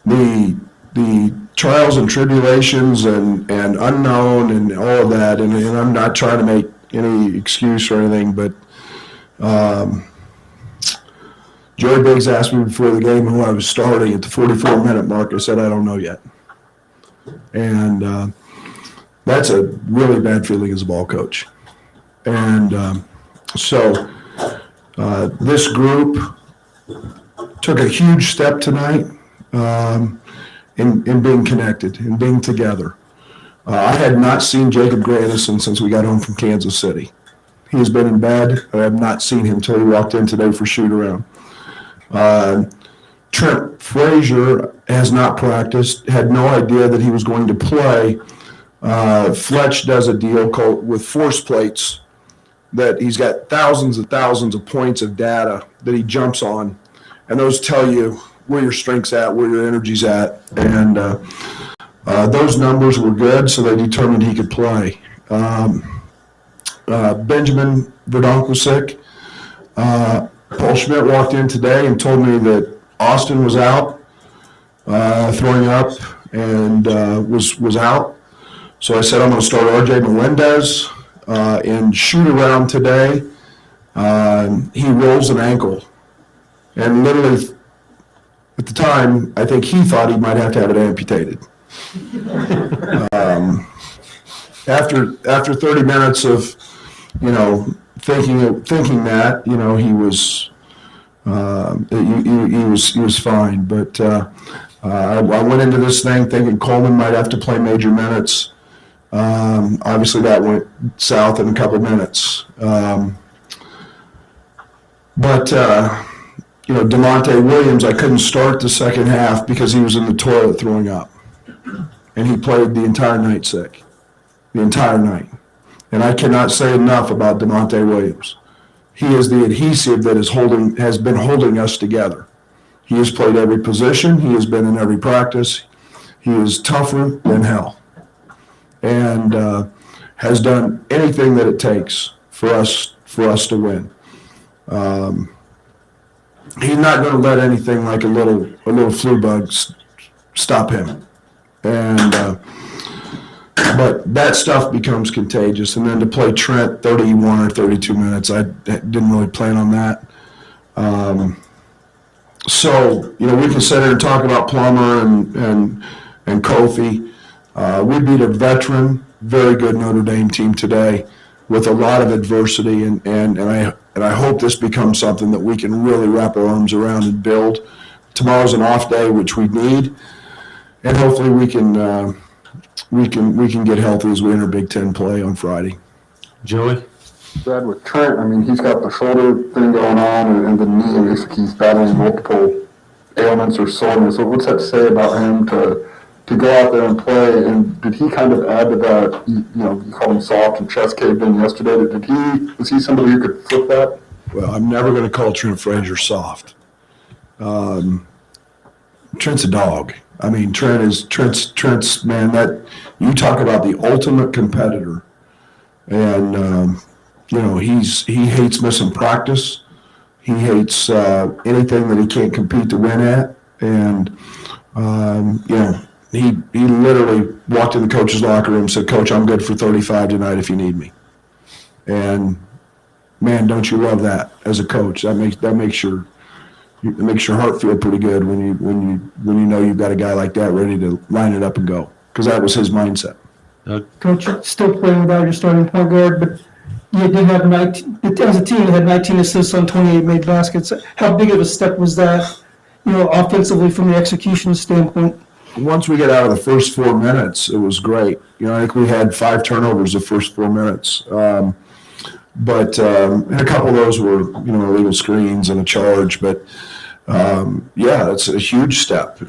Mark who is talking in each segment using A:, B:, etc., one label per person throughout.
A: the trials and tribulations and unknown and all of that, and I'm not trying to make any excuse or anything, but Joey Biggs asked me before the game who I was starting at the 44-minute mark. I said, I don't know yet. And that's a really bad feeling as a ball coach. And so this group took a huge step tonight in being connected, in being together. I had not seen Jacob Grandison since we got home from Kansas City. He has been in bed. I have not seen him until he walked in today for shoot around. Trent Frazier has not practiced, had no idea that he was going to play. Fletch does a deal called with force plates that he's got thousands and thousands of points of data that he jumps on, and those tell you where your strength's at, where your energy's at, and those numbers were good, so they determined he could play. Benjamin Verdonk was sick. Paul Schmidt walked in today and told me that Austin was out, throwing up, and was out. So I said I'm going to start RJ Melendez in shoot around today. He rolls an ankle, and literally at the time I think he thought he might have to have it amputated. After 30 minutes of thinking that, he was he was fine. But I went into this thing thinking Coleman might have to play major minutes. Obviously, that went south in a couple minutes. But DeMonte Williams, I couldn't start the second half because he was in the toilet throwing up, and he played the entire night sick, the entire night. And I cannot say enough about DeMonte Williams. He is the adhesive that has been holding us together. He has played every position. He has been in every practice. He is tougher than hell, and has done anything that it takes for us to win. He's not going to let anything like a little flu bug stop him, and. But that stuff becomes contagious. And then to play Trent 31 or 32 minutes, I didn't really plan on that. So, we can sit here and talk about Plummer and Kofi. We beat a veteran, very good Notre Dame team today with a lot of adversity. And I hope this becomes something that we can really wrap our arms around and build. Tomorrow's an off day, which we need. And hopefully we can get healthy as we enter Big Ten play on Friday.
B: Joey?
C: Brad, with Trent, he's got the shoulder thing going on and the knee. It looks like he's battling multiple ailments or soreness. So what's that say about him to go out there and play? And did he kind of add to that? You called him soft and chest caved in yesterday. Was he somebody who could flip that?
A: Well, I'm never going to call Trent Frazier soft. Trent's a dog. Trent's man, that you talk about the ultimate competitor, and he hates missing practice. He hates anything that he can't compete to win at, and he literally walked in the coach's locker room and said, "Coach, I'm good for 35 tonight if you need me." And man, don't you love that as a coach? That makes your heart feel pretty good when you know you've got a guy like that ready to line it up and go, because that was his mindset.
D: Coach, you're still playing without your starting point guard, but you did have 19. As a team, you had 19 assists on 28 made baskets. How big of a step was that, offensively from the execution standpoint?
A: Once we get out of the first 4 minutes, it was great. I think we had 5 turnovers the first 4 minutes. But and a couple of those were, illegal screens and a charge. But it's a huge step. We've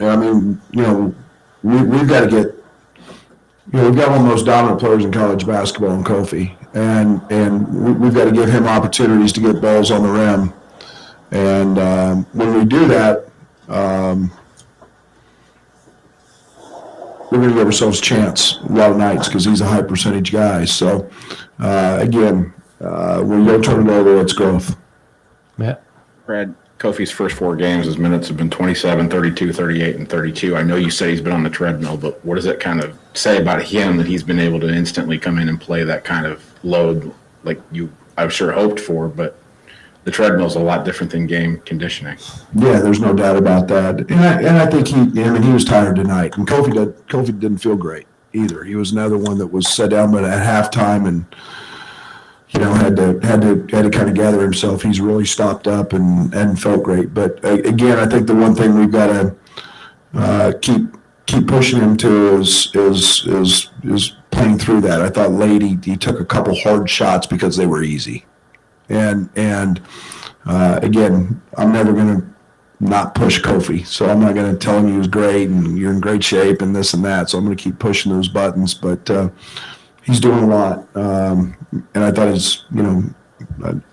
A: got to get, we've got one of the most dominant players in college basketball in Kofi, and we've got to give him opportunities to get balls on the rim. And when we do that, we're going to give ourselves a chance a lot of nights because he's a high percentage guy. So when you don't turn it over, it's growth.
B: Matt?
E: Brad,
B: Kofi's first 4 games, his minutes have been 27, 32, 38, and 32. I know you said he's been on the treadmill, but what does it kind of say about him that he's been able to instantly come in and play that kind of load like you, I'm sure, hoped for, but the treadmill's a lot different than game conditioning.
A: Yeah, there's no doubt about that. And I think he was tired tonight. And Kofi didn't feel great either. He was another one that was set down, but at halftime and had to kind of gather himself. He's really stopped up and felt great. But again, I think the one thing we've got to keep pushing him to is playing through that. I thought late he took a couple hard shots because they were easy. And again, I'm never going to not push Kofi. So I'm not going to tell him he was great and you're in great shape and this and that. So I'm going to keep pushing those buttons. But he's doing a lot. And I thought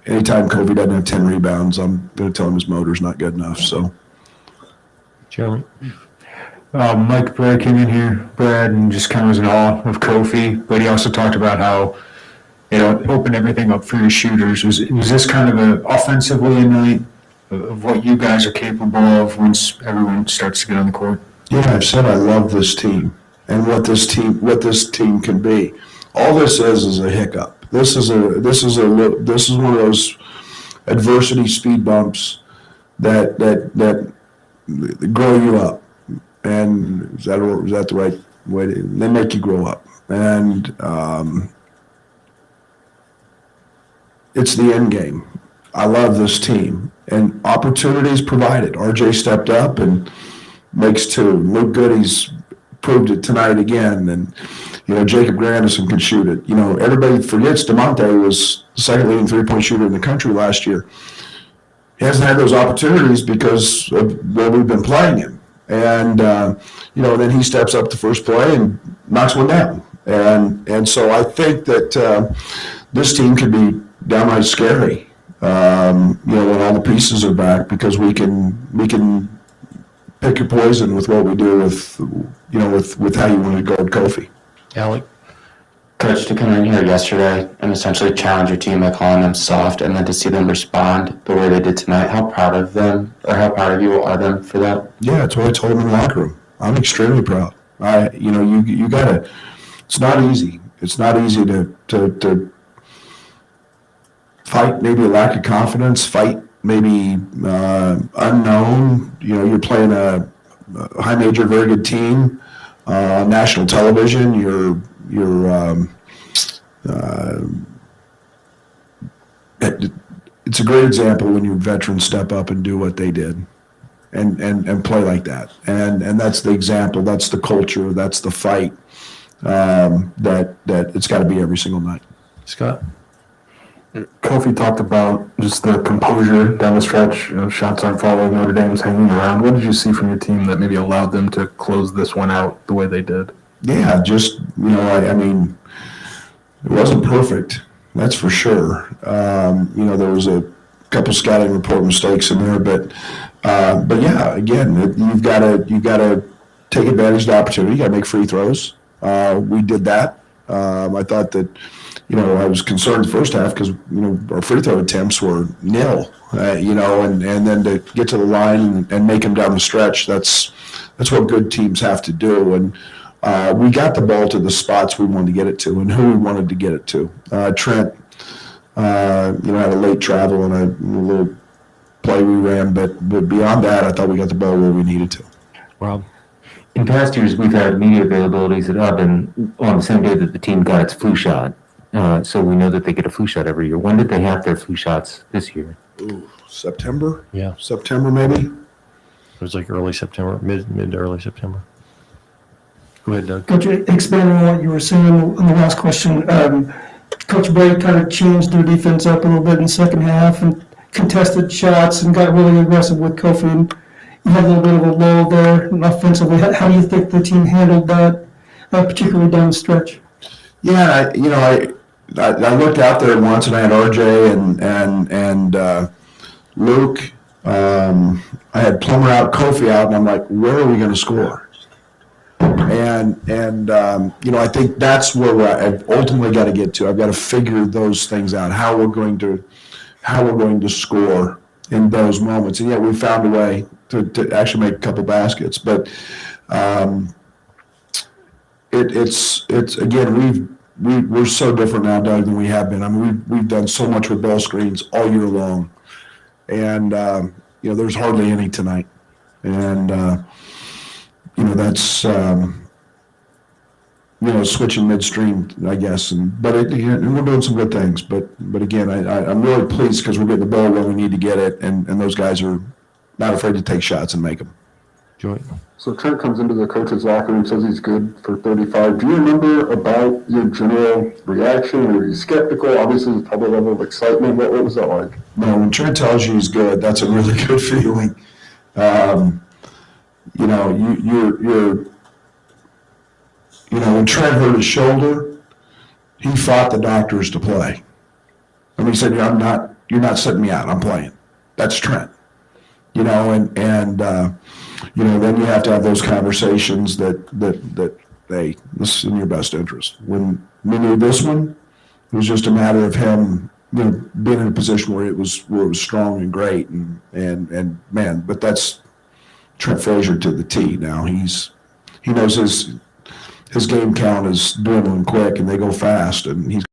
A: anytime Kofi doesn't have 10 rebounds, I'm going to tell him his motor's not good enough. So,
E: Jeremy?
F: Mike Brad came in here, Brad, and just kind of was in awe of Kofi, but he also talked about how, opened everything up for your shooters. Was this kind of offensively a night of what you guys are capable of once everyone starts to get on the court?
A: yeah, I've said I love this team and what this team can be. All this is a hiccup. This is one of those adversity speed bumps that grow you up. And is that the right way they make you grow up. And it's the end game. I love this team and opportunities provided. RJ stepped up and makes 2. Luke Goody's proved it tonight again. And, Jacob Grandison can shoot it. Everybody forgets DeMonte was the second leading three-point shooter in the country last year. He hasn't had those opportunities because of where we've been playing him. And, then he steps up the first play and knocks one down. And so I think that this team can be downright scary, when all the pieces are back, because we can pick your poison with what we do with how you want to guard Kofi.
E: Alec?
G: Coach, to come in here yesterday and essentially challenge your team by calling them soft, and then to see them respond the way they did tonight, how proud of them, or how proud of you are them for that?
A: Yeah, that's what I told him in the locker room. I'm extremely proud. You gotta. It's not easy. It's not easy to fight maybe a lack of confidence, fight maybe unknown. You're playing a high major, very good team, national television. It's a great example when your veterans step up and do what they did and play like that. And that's the example, that's the culture, that's the fight that it's got to be every single night.
E: Scott?
C: Kofi talked about just the composure down the stretch. Shots aren't falling, Notre Dame's hanging around. What did you see from your team that maybe allowed them to close this one out the way they did?
A: Yeah, just, I mean, it wasn't perfect, that's for sure. There was a couple scouting report mistakes in there, but yeah, again, you've got to take advantage of the opportunity. You got to make free throws. We did that. I thought that, I was concerned the first half because, our free throw attempts were nil, and then to get to the line and make them down the stretch, that's what good teams have to do. And we got the ball to the spots we wanted to get it to and who we wanted to get it to. Trent, had a late travel and a little play we ran, but beyond that, I thought we got the ball where we needed to.
E: Rob?
H: In past years, we've had media availabilities that have been on the same day that the team got its flu shot. So we know that they get a flu shot every year. When did they have their flu shots this year?
A: September?
E: Yeah.
A: September, maybe?
E: It was like early September, mid to early September. Go ahead, Doug.
D: Coach, expanding on what you were saying on the last question, Coach Brady kind of changed their defense up a little bit in the second half and contested shots and got really aggressive with Kofi. And you had a little bit of a lull there offensively. How do you think the team handled that, particularly down the stretch?
A: Yeah, I looked out there once and I had RJ and Luke. I had Plummer out, Kofi out, and I'm like, where are we going to score? And I think that's where I've ultimately got to get to. I've got to figure those things out, how we're going to score in those moments. And yet we found a way to actually make a couple baskets. But it's again, we're so different now, Doug, than we have been. I mean, we've done so much with ball screens all year long. And, there's hardly any tonight. And, that's, switching midstream, I guess. But we're doing some good things. But again, I'm really pleased because we're getting the ball where we need to get it. And those guys are not afraid to take shots and make them.
E: Joey?
C: So Trent comes into the coach's locker room, says he's good for 35. Do you remember about your general reaction? Were you skeptical? Obviously, probably a level of excitement. What was that like?
A: No, when Trent tells you he's good, that's a really good feeling. When Trent hurt his shoulder, he fought the doctors to play. I mean, he said, you're not sitting me out, I'm playing. That's Trent. Then you have to have those conversations that hey, this is in your best interest. When we knew this one, it was just a matter of him, being in a position where it was strong and great and man, but that's Trent Frazier to the T now. He knows his game count is dwindling quick and they go fast and he's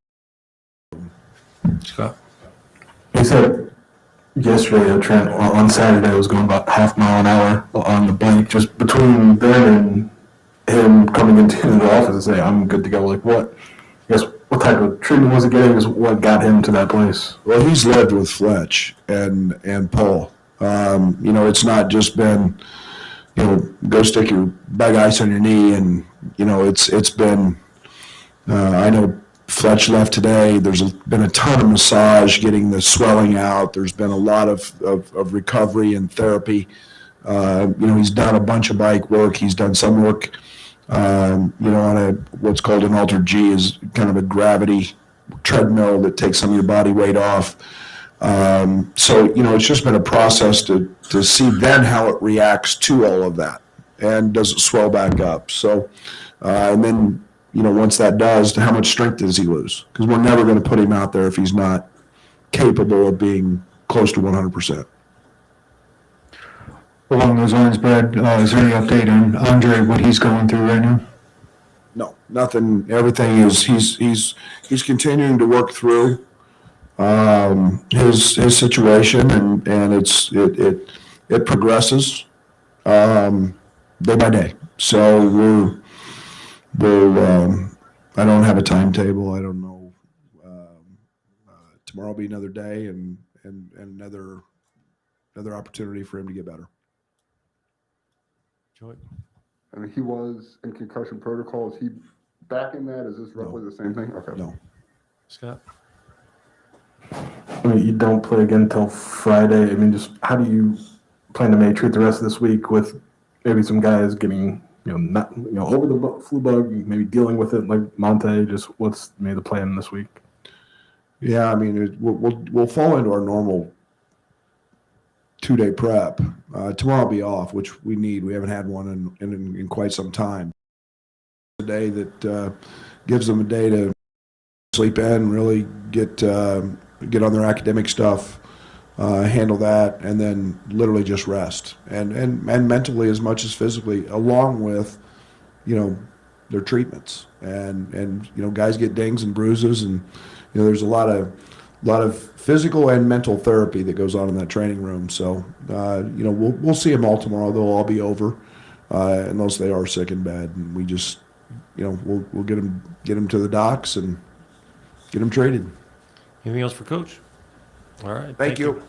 E: Scott?
I: He said yesterday that Trent on Saturday was going about half mile an hour on the bike. Just between then and him coming into the office and saying, I'm good to go. Like what type of treatment was he getting? Is what got him to that place?
A: Well, he's lived with Fletch and Paul. It's not just been, go stick your bag ice on your knee and, it's been, I know Fletch left today. There's been a ton of massage, getting the swelling out. There's been a lot of recovery and therapy. He's done a bunch of bike work. He's done some work, on what's called an Alter G, is kind of a gravity treadmill that takes some of your body weight off. So it's just been a process to see then how it reacts to all of that, and does it swell back up. So, and then, once that does, how much strength does he lose? Because we're never going to put him out there if he's not capable of being close to 100%.
F: Along those lines, Brad, is there any update on Andre, what he's going through right now?
A: No, nothing. Everything is he's continuing to work through his situation, and it progresses day by day. So I don't have a timetable. I don't know. Tomorrow will be another day and another opportunity for him to get better.
E: Joey?
C: I mean, he was in concussion protocol. Is he back in that? Is this roughly the same thing? Okay.
A: No.
E: Scott?
I: I mean, you don't play again until Friday. I mean, just how do you plan to maybe treat the rest of this week with maybe some guys getting, not, over the flu bug, maybe dealing with it like Monte? Just what's maybe the plan this week?
A: Yeah, I mean, we'll fall into our normal 2-day prep. Tomorrow will be off, which we need. We haven't had one in quite some time. A day that gives them a day to sleep in, really get on their academic stuff, handle that, and then literally just rest and mentally as much as physically, along with their treatments and guys get dings and bruises, and there's a lot of physical and mental therapy that goes on in that training room. So we'll see them all tomorrow. They'll all be over unless they are sick in bed, and we just we'll get them to the docs and get them treated.
E: Anything else for Coach? All right.
A: Thank you.